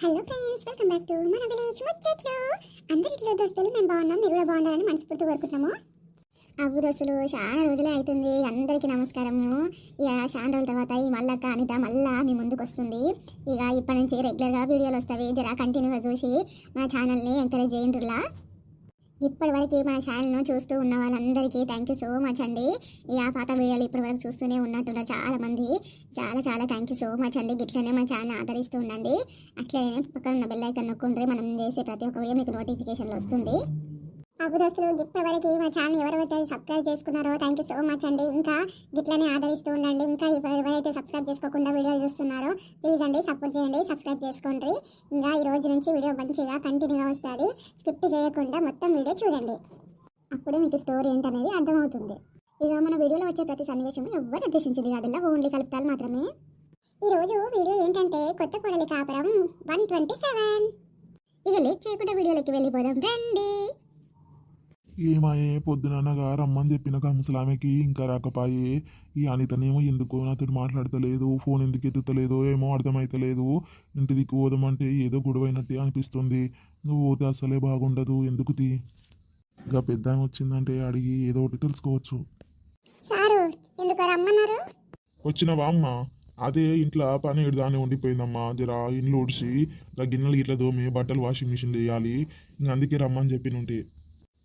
Hello friends, welcome back to మన village ముచ్చట్లు. అందరి ఇట్లా దోస్తులు మేము బాగున్నాం, మీరు కూడా బాగుండాలని మనస్ఫూర్తి కోరుకుంటున్నాము. అవ్వు దోస్తులు, చాలా రోజులే అవుతుంది. అందరికీ నమస్కారము. ఇక చాలా రోజుల తర్వాత ఈ మల్లక్క అనిత మళ్ళా మీ ముందుకు వస్తుంది. ఇక ఇప్పటి నుంచి రెగ్యులర్గా వీడియోలు వస్తాయి. జర కంటిన్యూగా చూసి మన ఛానల్ని ఎంకరేజ్ చేయండిలా. ఇప్పటి వరకు మన ఛానల్ను చూస్తూ ఉన్న వాళ్ళందరికీ థ్యాంక్ యూ సో మచ్ అండి. ఇక పాత వీడియోలు ఇప్పటి వరకు చూస్తూనే ఉన్నట్టున్నారు చాలామంది. చాలా చాలా థ్యాంక్ యూ సో మచ్ అండి. గిట్లనే మన ఛానల్ ఆదరిస్తూ ఉండండి. అట్లనే పక్కన ఉన్న బెల్ ఐకాన్ నొక్కుంటే మనం చేసే ప్రతి ఒక్క వీడియో మీకు నోటిఫికేషన్లు వస్తుంది. అభిదస్తులు ఇప్పటి వరకు మా ఛానల్ ఎవరైతే సబ్స్క్రైబ్ చేసుకున్నారో థ్యాంక్ యూ సో మచ్ అండి. ఇంకా గిట్లనే ఆదరిస్తూ ఉండండి. ఇంకా ఎవరైతే సబ్స్క్రైబ్ చేసుకోకుండా వీడియోలు చూస్తున్నారో ప్లీజ్ అండి సపోర్ట్ చేయండి, సబ్స్క్రైబ్ చేసుకోండి. ఇంకా ఈ రోజు నుంచి వీడియో మంచిగా కంటిన్యూగా వస్తుంది. స్కిప్ చేయకుండా మొత్తం వీడియో చూడండి, అప్పుడే మీకు స్టోరీ ఏంటనేది అర్థమవుతుంది. ఇక మన వీడియోలో వచ్చే ప్రతి సన్నివేశం ఎవరు ఉద్దేశించింది కాదు, ఓన్లీ కలుపుతాలు మాత్రమే. ఈ రోజు వీడియో ఏంటంటే కొత్త కోడలి కాపురం 127. ఇక లేట్ చేయకుండా వీడియోలోకి వెళ్ళిపోదాం రండి. ఏమాయే పొద్దుననగా రమ్మని చెప్పిన ముసలామెకి ఇంకా రాకపాయే. ఈ అనితనేమో ఎందుకో నాతో మాట్లాడతలేదు, ఫోన్ ఎందుకు ఎత్తుతలేదో ఏమో అర్థమైతలేదు. ఇంటి దిక్కు పోదామంటే ఏదో గొడవైనట్టే అనిపిస్తుంది. నువ్వు పోతే అసలే బాగుండదు. ఎందుకు తీ ఇక పెద్ద వచ్చిందంటే అడిగి ఏదో ఒకటి తెలుసుకోవచ్చు. సారు ఎందుకు రమ్మన్నారు? వచ్చినవా అమ్మ? అదే ఇంట్లో పని దాన్ని ఉండిపోయిందమ్మా. జర ఇండ్లు ఊడ్చి గిన్నెలు ఇట్లా దోమి బట్టలు వాషింగ్ మిషన్ వేయాలి. ఇంక అందుకే రమ్మని చెప్పినుంటే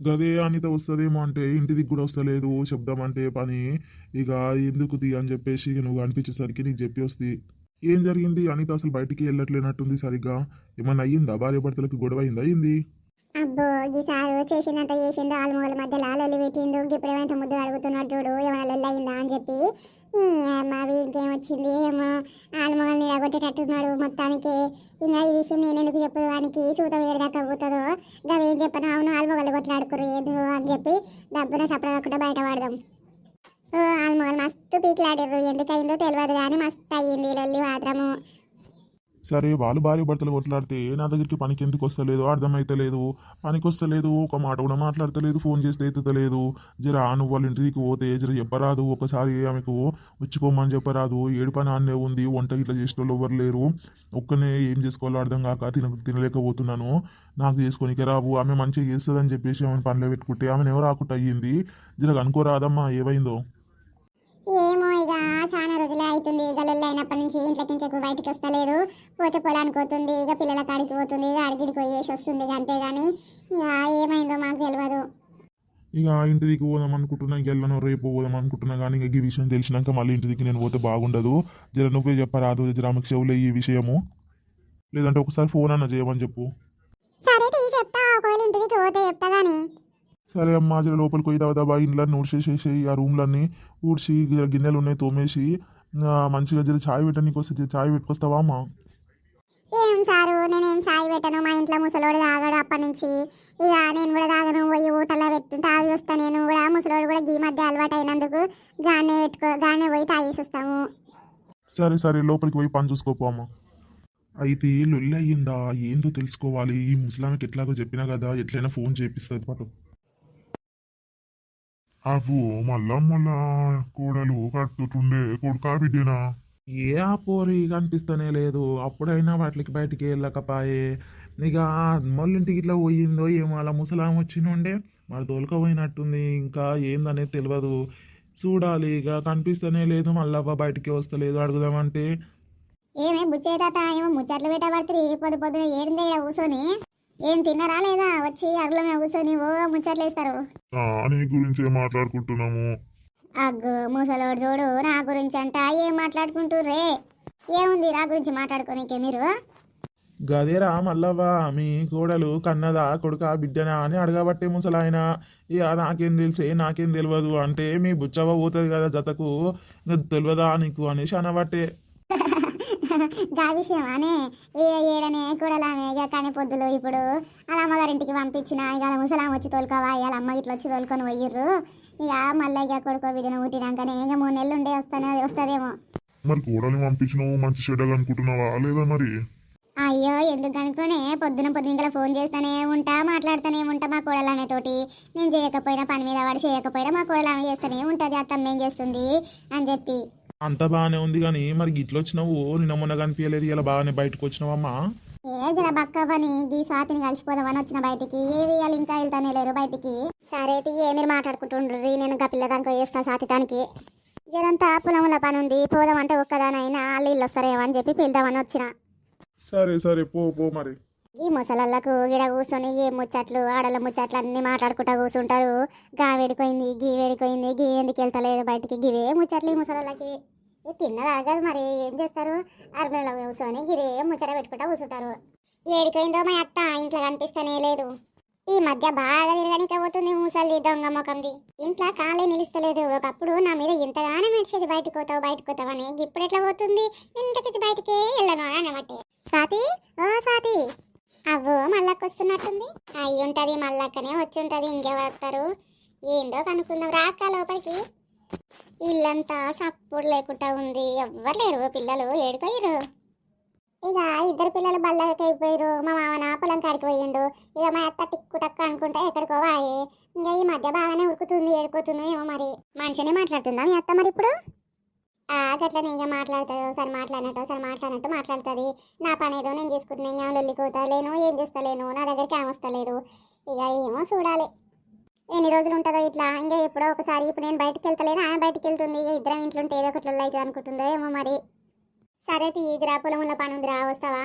గదే అనిత వస్తుందేమో అంటే ఇంటికి కూడా వస్తలేదు. చెప్దామంటే పని ఇక ఎందుకు తీ అని చెప్పేసి నువ్వు అనిపించేసరికి నీకు చెప్పి వస్తే ఏం జరిగింది? అనిత అసలు బయటికి వెళ్ళట్లేనట్టుంది. సరిగ్గా ఏమన్నా అయ్యిందా? భార్య భర్తలకు గొడవ అయిందా? అయింది. అబ్బో ఈసారి చేసిందంత చేసిండు, ఆలుమూల మధ్య లాలొల్లి పెట్టిండు. ఇప్పుడు ఏమైనా ముద్దు అడుగుతున్నాడు చూడు, ఏమైనా లొల్లి అయిందా అని చెప్పి. మా వీడికేం వచ్చింది ఏమో, ఆలుమూలని నిలగొట్టేటట్టున్నాడు మొత్తానికి. ఇంకా ఈ విషయం నేను ఎందుకు చెప్పదు వానికి, సూతం ఏడదాకా పోతుందో గవేం చెప్పను. అవును ఆలుమొగలు కొట్లాడుకురు ఏదో అని చెప్పి డబ్బున సపడకుండా బయట పడదాం. ఆలుమొగలు మస్తు పీకిలాడారు, ఎందుకయిందో తెలియదు కానీ మస్తు అయ్యింది లొల్లి మాత్రము. సరే వాళ్ళు భార్య భర్తలు కొట్లాడితే నా దగ్గరికి పనికి ఎందుకు వస్తలేదు అర్థమైతలేదు. పనికి వస్తలేదు, ఒక మాట కూడా మాట్లాడతలేదు, ఫోన్ చేస్తే ఎత్తుతలేదు. జర నువ్వు వాళ్ళ ఇంటికి పోతే జర చెప్పరాదు, ఒకసారి ఆమెకు వచ్చిపోమని చెప్పరాదు. ఏడు పని అన్నే ఉంది, వంట ఇట్లా చేసిన వాళ్ళు ఎవరు లేరు. ఒక్కనే ఏం చేసుకోవాలో అర్థం కాక తినలేకపోతున్నాను. నాకు చేసుకోనికే రావు. ఆమె మంచిగా చేస్తుందని చెప్పేసి ఆమెను పనిలో పెట్టుకుంటే ఆమెను ఎవరు రాకుండా అయ్యింది. జర అనుకోరాదమ్మా ఏమైందో. ఏమో ఇక చాలా రోజులే అవుతుంది. గల్లుల్లో అయినప్పటి నుంచి ఇంట్లోకి నుంచి బయటికి వస్తలేదు. పోతే పొలానికి పోతుంది, ఇక పిల్లల కాడికి పోతుంది, ఇక అడిగిడికి పోయేసి వస్తుంది. అంతేగాని ఇక ఏమైందో మాకు తెలియదు. ఇక ఇంటి దిక్కు పోదాం అనుకుంటున్నా, వెళ్ళను రేపు పోదాం అనుకుంటున్నా. కానీ ఇంక ఈ విషయం తెలిసినాక మళ్ళీ ఇంటి దిక్కు నేను పోతే బాగుండదు. జర నువ్వే చెప్పరాదు, జర ఆమెకు చెవులే ఈ విషయము. లేదంటే ఒకసారి ఫోన్ అన్న చేయమని చెప్పు. సరే చెప్తా, ఒకవేళ ఇంటికి పోతే చెప్తా గానీ. సరే అమ్మా, జర లోపలికి పోయి దబా ఇండ్లన్నీ ఊడ్చేసేసి ఆ రూమ్లన్నీ ఊడ్చి గిన్నెలు ఉన్నాయి తోమేసి మంచిగా జర ఛాయ్ పెట్టడానికి వస్తే ఛాయ్ పెట్టుకొస్తావా అమ్మా? ఏం సారు, నేనేం సాయి పెట్టను. మా ఇంట్లో ముసలోడు తాగాడు అప్పటి నుంచి. ఇక నేను కూడా తాగను, పోయి ఊటలో పెట్టి తాగి వస్తాను. నేను కూడా ముసలోడు కూడా ఈ మధ్య అలవాటు అయినందుకు గానే పోయి తాగేసి వస్తాము. సరే సరే లోపలికి పోయి పని చూసుకోపో అమ్మా. అయితే లొల్లి అయ్యిందా ఏందో తెలుసుకోవాలి. ఈ ముసలామెకి ఎట్లాగో చెప్పినా కదా, ఎట్లయినా ఫోన్ చేపిస్తుంది పాటు. అవు మళ్ళా కోడలు కట్టుతుండే కొడుకా బిడ్డేనా? ఏ ఆ పోరి కనిపిస్తూనే లేదు. అప్పుడైనా వాటికి బయటికి వెళ్ళకపోయే. ఇక మళ్ళీంటికి ఇట్లా పోయిందో ఏమో, అలా ముసలాం వచ్చినుండే మరి తోలుకపోయినట్టుంది. ఇంకా ఏందనేది తెలియదు, చూడాలి. ఇక కనిపిస్తూనే లేదు, మళ్ళీ బయటికి వస్తలేదు. అడుగుదామంటే ఏమే బుచ్చేట ఏమో ముచ్చట్లు పెట్టబడుతుంది. పొద్దు పొద్దున ఏడిందే ఇక్కడ కూర్చొని ఏం తిన్నారా లేదా? వచ్చి అరలమే కూర్చొని ఓ ముచ్చట్లు వేస్తారు. నీ గురించే మాట్లాడుకుంటున్నాము. అగ్గు ముసలోడు చూడు, నా గురించి అంట ఏం మాట్లాడుకుంటుర్రే? ఏముంది నా గురించి మాట్లాడుకోనికే మీరు? గదేరా మల్లవ్వ, మీ కోడలు కన్నదా కొడుకా బిడ్డనా అని అడగబట్టే ముసలాయన. ఇక నాకేం తెలియదు అంటే మీ బుచ్చవ్వ పోతుంది కదా జతకు, తెలియదా నీకు అనేసి అనబట్టే. గా విషయం అనే ఏడనే కూడలామే ఇక కానీ పొద్దులు ఇప్పుడు అలా అమ్మగారింటికి పంపించిన. ఇక ముసలాం వచ్చి తోలుకోవా, ఇవాళ అమ్మ ఇట్లా వచ్చి తోలుకొని పోయిర్రు. ఇక మళ్ళీ ఇక కొడుకో బిడ్డను పుట్టినాకనే ఇక 3 నెలలు ఉండే వస్తుందేమో. మరి కోడల్ని పంపించినావు, మంచి చెడ్డగా అనుకుంటున్నావా లేదా మరి? అయ్యో ఎందుకు అనుకునే, పొద్దున ఫోన్ చేస్తూనే ఉంటా, మాట్లాడుతూనే ఉంటా మా కోడలామె తోటి. నేను చేయకపోయినా పని మీద వాడు చేయకపోయినా మా కోడలామె చేస్తూనే ఉంటుంది, అత్తమ్మ ఏం చేస్తుంది అని చెప్పి. అంత బాగానే ఉంది కానీ మరి గిట్ల వచ్చినావు, నిన్న మొన్న కనిపించలేదు, ఇలా బాగానే బయటకు వచ్చినావమ్మా. ఏ జర బక్క పని గీ స్వాతిని కలిసిపోదామని వచ్చిన బయటికి ఏది వాళ్ళు ఇంకా వెళ్తానే లేరు బయటికి. సరే ఏ మీరు మాట్లాడుకుంటుండ్రి, నేను గా పిల్లదానికి వేస్తా సాతితానికి. జరంతా పొలంలో పని ఉంది, పోదామంటే ఒక్కదానైనా వాళ్ళు ఇల్లు వస్తారేమో అని చెప్పి పిలుదామని వచ్చిన. సరే సరే పో పో మరి. ఈ ముసలళ్ళకు గిడ కూర్చొని ఏ ముచ్చట్లు ఆడల ముచ్చట్లు అన్ని మాట్లాడుకుంటా కూర్చుంటారు. గా వేడిపోయింది గీ వేడిపోయింది గీ ఎందుకు వెళ్తలేదు బయటికి, గివే ముచ్చట్లు ఈ ముసలళ్ళకి. తిన్నదాగదు మరి ఏం చేస్తారు, అరగలో కూర్చొని గివే ముచ్చట పెట్టుకుంటా కూర్చుంటారు. ఏడిపోయిందో మా అత్త ఇంట్లో కనిపిస్తూనే లేదు. ఈ మధ్య బాగా తిరగనిక పోతుంది ముసలి దొంగ ముఖంది. ఇంట్లో కాలే నిలుస్తలేదు. ఒకప్పుడు నా మీద ఇంతగానో మెడిచేది బయటకు పోతావని, ఇప్పుడు ఎట్లా పోతుంది ఇంతకి బయటికే వెళ్ళను అని అనబట్టే. స్వాతి ఓ స్వాతి, అవ్వో మళ్ళకొస్తున్నట్టుంది. అయ్యి ఉంటది మళ్ళక్కనే వచ్చి ఉంటది, ఇంకెవరు వస్తారు ఏందో కనుక్కుందాం రాక లోపలికి. ఇల్లంతా సప్పుడు లేకుండా ఉంది, ఎవ్వరు లేరు, పిల్లలు ఏడుకోయిరు. ఇక ఇద్దరు పిల్లలు బల్లకి అయిపోయారు. మా మామ పొలం కాడికి పోయిండు. ఇక మా అత్త టిక్కు టక్కు అనుకుంటే ఎక్కడికో వాయే. ఇంకా ఈ మధ్య బాగానే ఉరుకుతుంది ఏడుకోతుంది ఏమో మరి. మనిషినే మాట్లాడుతుందా మీ అత్త మరి ఇప్పుడు? గట్లనే ఇక మాట్లాడుతుంది, ఒకసారి మాట్లాడినట్టు మాట్లాడుతుంది. నా పని ఏదో నేను చేసుకుంటున్నా, లొల్లికోతలేను ఏం చేస్తలేను, నా దగ్గరికి ఏం వస్తలేదు. ఇక ఏమో చూడాలి ఎన్ని రోజులు ఉంటుందో ఇట్లా. ఇంకా ఎప్పుడో ఒకసారి ఇప్పుడు నేను బయటకు వెళ్తలేను, ఆయన బయటకు వెళ్తుంది. ఇక ఇద్దరం ఇంట్లో ఉంటే ఏదో ఒకటి లొల్లి అవుతుంది అనుకుంటుందో ఏమో మరి. సరే తీదిరా పొలంలో పని ఉందిరా వస్తావా?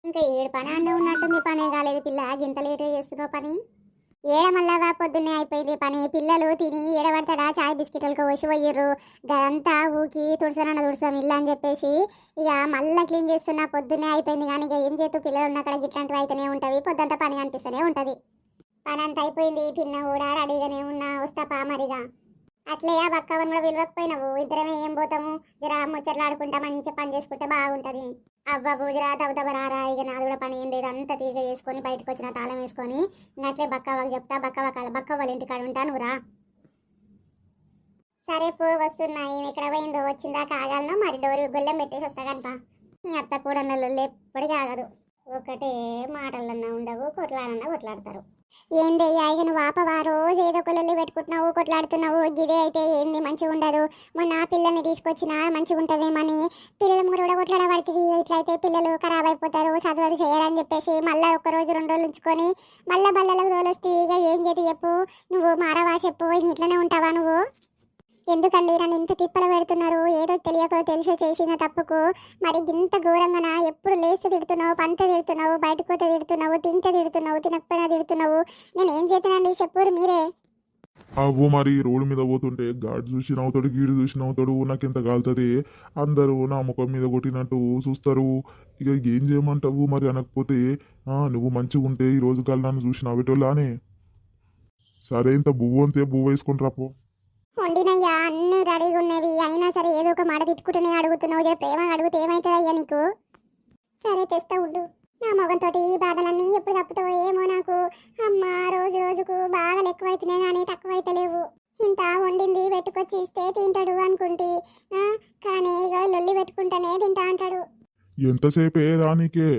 ఇంకా 7 పని అండే ఉన్నట్టుంది, పనే కాలేదు పిల్ల, గింత లేట్ చేస్తున్నావు పని. ఏడ మళ్ళాగా పొద్దున్నే అయిపోయింది పని. పిల్లలు తిని ఏడబడతాడా చాయ్ బిస్కెట్లకు వచ్చి పోయిర్రు. గదంతా ఊకి తుడసాం ఇల్లు అని చెప్పేసి ఇక మళ్ళీ క్లీన్ చేస్తున్నా. పొద్దున్నే అయిపోయింది కానీ ఇక ఏం చేస్తూ పిల్లలు ఉన్న అక్కడ ఇట్లాంటివి అయితేనే ఉంటుంది, పొద్దుంతా పని అనిపిస్తూనే ఉంటుంది. పని అంతా అయిపోయింది, తిన్నా కూడా రెడీగానే ఉన్నా, వస్తా పా మరిగా. అట్లే ఆ బక్కవని కూడా విలువకపోయినావు, ఇద్దరమే ఏం పోతాము, జర ముచ్చట్లు ఆడుకుంటా మంచిగా పని చేసుకుంటే బాగుంటుంది. అవ్వకు జర దబదబరారా, ఇక నాది కూడా పని ఏం లేదు, అంతా తీగ చేసుకొని బయటకు వచ్చిన తాళం వేసుకొని అట్లే బక్కవాళ్ళు చెప్తా, బక్క వాళ్ళ ఇంటికాడ ఉంటా నువ్వురా. సరే పో వస్తున్నాయి, ఇక్కడ పోయిందో వచ్చిందా కాగలను మరి, డోరు గొల్లెం పెట్టేసి వస్తా కనుక. నీ అత్త కూడా నెలలు ఎప్పటికీ ఆగదు, ఒకటే మాటలన్నా ఉండవు, కొట్లాడతారు. ఏంది ఇక నువ్వు ఆపవా, రోజు ఏదో ఒక లొల్లి పెట్టుకుంటున్నావు, కొట్లాడుతున్నావు. గిదే అయితే ఏంది మంచిగా ఉండదు. మొన్న పిల్లల్ని తీసుకొచ్చినా మంచిగా ఉంటుందేమని పిల్లలు కూడా కొట్లాడబడుతుంది. ఇట్లయితే పిల్లలు ఖరాబ్ అయిపోతారు, చదువులు చేయాలని చెప్పేసి మళ్ళీ 1 రోజు 2 రోజులు ఉంచుకొని మళ్ళీ బల్లలకు తోలొస్తే ఇక ఏం చేతి చెప్పు, నువ్వు మారవా చెప్పు, ఇట్లనే ఉంటావా నువ్వు? ఎందుకండి నన్ను ఇంత తిప్పలు పెడుతున్నారు? ఏదో తెలియకో తెలిసో చేసిన తప్పుకు మరి ఇంత ఘోరంగా ఎప్పుడు లేస్తే తిడుతున్నావు, పంట తిడుతున్నావు, బయటకు పోతే తిడుతున్నావు, తింటే తిడుతున్నావు, తినకపోయినా తిడుతున్నావు. నేను ఏం చేస్తానండి చెప్పురు మీరే. అవ్వు మరి రోడ్డు మీద పోతుంటే గాడి చూసి నవ్వుతాడు, గీడు చూసి నవ్వుతాడు, నాకెంత కాలుతుంది. అందరూ నా ముఖం మీద కొట్టినట్టు చూస్తారు. ఇక ఏం చేయమంటావు మరి అనకపోతే, నువ్వు మంచిగా ఉంటే ఈ రోజు కాలు నన్ను చూసి నవ్వేటోళ్ళానే. సరే ఇంత బువ్వ అంతే, బువ్వ వేసుకొని రాపో. వండినయ్యా అన్ని రెడీగా ఉన్నవి, అయినా సరే ఏదో ఒక మాట తిట్టుకుంటూనే అడుగుతున్నావు. జర ప్రేమ అడిగితే ఏమవుతుంది అయ్యా నీకు? సరే తెస్తా ఉండు. నా మొగంతో ఈ బాధలన్నీ ఎప్పుడు తప్పుతావో ఏమో నాకు. అమ్మ రోజు రోజుకు బాగా ఎక్కువైతున్నాయి కానీ తక్కువైతలేవు. ఇంత వండింది పెట్టుకొచ్చి ఇస్తే తింటాడు అనుకుంటే, కానీ ఇక లొల్లి పెట్టుకుంటానే తింటా అంటాడు. ఎంతసేపే రానికే,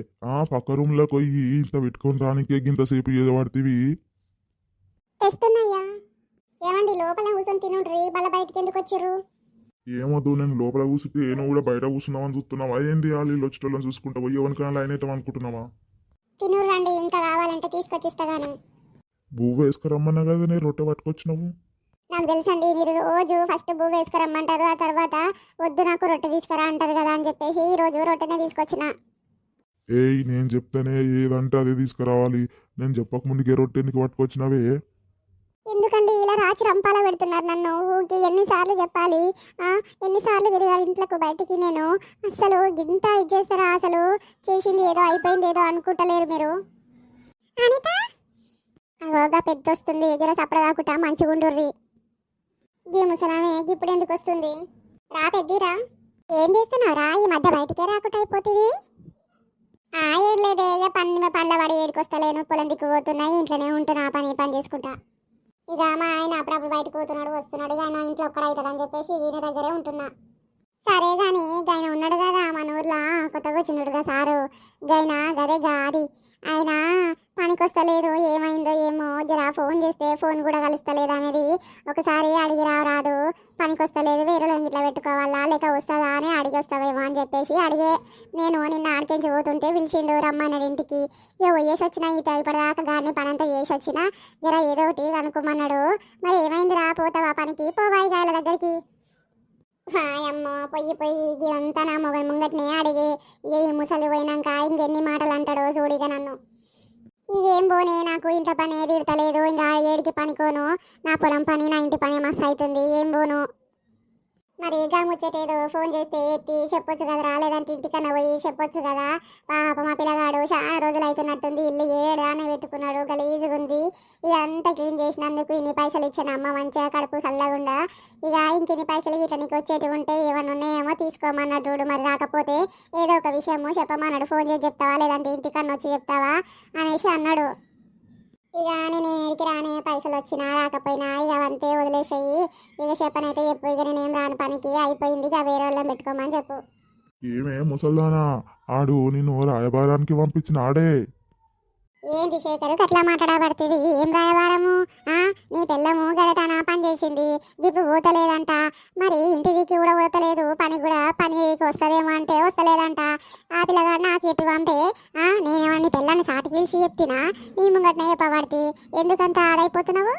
పక్క రూమ్లో పోయి ఇంత పెట్టుకొని రానికే ఇంతసేపు ఏదో పడుతుంది. తెస్తున్నాయ్యా. ఏమండి లోపల కూర్చొని తినుండ్రి, బల్ల బయటికి ఎందుకు వచ్చిర్రు? ఏమొద్దు, నేను లోపల కూర్చుంటే నువ్వు కూడా బయట కూర్చున్నావని చూస్తున్నావా ఏంది? వాళ్ళు వచ్చేటోళ్ళని చూసుకుంటావా, ఎవరికైనా లైన్ అవుతాం అనుకుంటున్నావా? తినుర్రండి, ఇంకా కావాలంటే తీసుకొచ్చిస్తా గానీ. బువ్వ వేసుకురమ్మన్నా కదా, నేను రొట్టె పట్టుకొచ్చినావు. నాకు తెలుసండి మీరు రోజు ఫస్ట్ బువ్వ వేసుకురమ్మంటారు, ఆ తర్వాత వద్దు నాకు రొట్టె తీసుకురా అంటారు కదా అని చెప్పేసి ఈ రోజు రొట్టెనే తీసుకొచ్చిన. నేను చెప్తానే ఏదంటే అదే తీసుకురావాలి. నేను చెప్పక ముందుకే రొట్టె ఎందుకు పట్టుకొచ్చినావే? ఎందుకండి ఇలా రాచి రంపాలా పెడుతున్నారు నన్ను? ఊకి ఎన్నిసార్లు చెప్పాలి, ఎన్నిసార్లు తిరగాలి ఇంట్లోకి బయటికి? నేను అసలు ఇంత ఇది చేస్తారా? అసలు చేసింది ఏదో అయిపోయింది ఏదో అనుకుంటలేరు మీరు. అనిత అగోగా పెద్ద వస్తుంది, జర సపడ కాకుండా మంచిగా ఉండుర్రి. గీ ముసలామే ఇప్పుడు ఎందుకు వస్తుంది? రా పెద్దిరా. ఏం చేస్తున్నావురా? ఈ మధ్య బయటికే రాకుండా అయిపోతుంది. ఏం లేదే, ఇక పండ్ల పడి ఏడికొస్తలేను, పొలం దిక్కు పోతున్నాయి, ఇంట్లోనే ఉంటున్నా, పని చేసుకుంటా. ఇక మా ఆయన అప్పుడప్పుడు బయటకు పోతున్నాడు వస్తున్నాడు, ఆయన ఇంట్లో ఒక్కడ అవుతాడని చెప్పేసి ఈయన దగ్గరే ఉంటున్నా. సరే గాని ఆయన ఉన్నాడు కదా మన ఊర్లో కొత్తగా వచ్చినాడుగా సారు, గైనా గదే గాది అయినా పనికొస్తలేదు, ఏమైందో ఏమో, జరా ఫోన్ చేస్తే ఫోన్ కూడా కలుస్తలేదు అనేది ఒకసారి అడిగి రాదు. పనికొస్తలేదు, వేరే ఇట్లా పెట్టుకోవాలా లేక వస్తుందా అని అడిగి వస్తావేమో అని చెప్పేసి అడిగే. నేను నిన్న ఆడికెంచి పోతుంటే పిలిచిండు రమ్మన్నాడు ఇంటికి. ఇక పోయేసి వచ్చినా ఇప్పటిదాకా గాడిని పని అంతా చేసి వచ్చినా జర ఏదో ఒకటి కనుక్కోమన్నాడు. మరి ఏమైందిరా, పోతావా పనికి? పోవాయి గాయల దగ్గరికి. అమ్మో పొయ్యి పొయ్యి ఇదంతా నా మొగలు ముంగట్నే అడిగి ఇక ఈ ముసలి పోయినాక ఇంకెన్ని మాటలు అంటాడో చూడిగా నన్ను. ఏం పోనే, నాకు ఇంత పని ఏది ఇడతలేదు, ఇంకా ఏడికి పనికోను, నా పొలం పని నా ఇంటి పని మస్తు అవుతుంది, ఏం పోను. మరి గా ముచ్చటేదో ఫోన్ చేస్తే ఎత్తి చెప్పొచ్చు కదరా, లేదంటే ఇంటికన్నా పోయి చెప్పొచ్చు కదా. పాప మా పిల్లగాడు చాలా రోజులు అవుతున్నట్టుంది, ఇల్లు ఏడానే పెట్టుకున్నాడు, గలీజుగా ఉంది. ఇక అంతా క్లీన్ చేసినందుకు ఇన్ని పైసలు ఇచ్చాను అమ్మ, మంచిగా కడుపు చల్లగుండా. ఇక ఇంకిన్ని పైసలు ఇట్లా నీకు వచ్చేటివి ఉంటే ఏమన్నా ఉన్నాయేమో తీసుకోమన్నట్టు. మరి రాకపోతే ఏదో ఒక విషయము చెప్పమన్నాడు, ఫోన్ చేసి చెప్తావా లేదంటే ఇంటికన్నా వచ్చి చెప్తావా అనేసి అన్నాడు. ఇక నేను ఏడికి రానే, పైసలు వచ్చినా రాకపోయినా ఇక అంతే వదిలేసేయి. ఇక చెప్పనైతే చెప్పు, ఇక నేనేం రాను పనికి, అయిపోయింది, ఇక వేరే వాళ్ళని పెట్టుకోమని చెప్పు. ఏమే ముసల్దానా, ఆడు నిన్ను రాయబారానికి పంపించిన ఆడే. ఏంటి శేఖరు అట్లా మాట్లాడబడుతుంది? ఏం రాయవారము? నీ పిల్లము గడటాన పని చేసింది, ఇప్పుడు పోతలేదంట. మరి ఇంటికి కూడా పోతలేదు, పని కూడా పనికి వస్తుందేమో అంటే వస్తలేదంట. ఆ పిల్లగాడు నాకు చెప్పి పంపే. నేనేమో నీ పిల్లని సాటి పిలిచి చెప్తినా, నీ ముంగట్నే చెప్పబడితే ఎందుకంత ఆడైపోతున్నావు?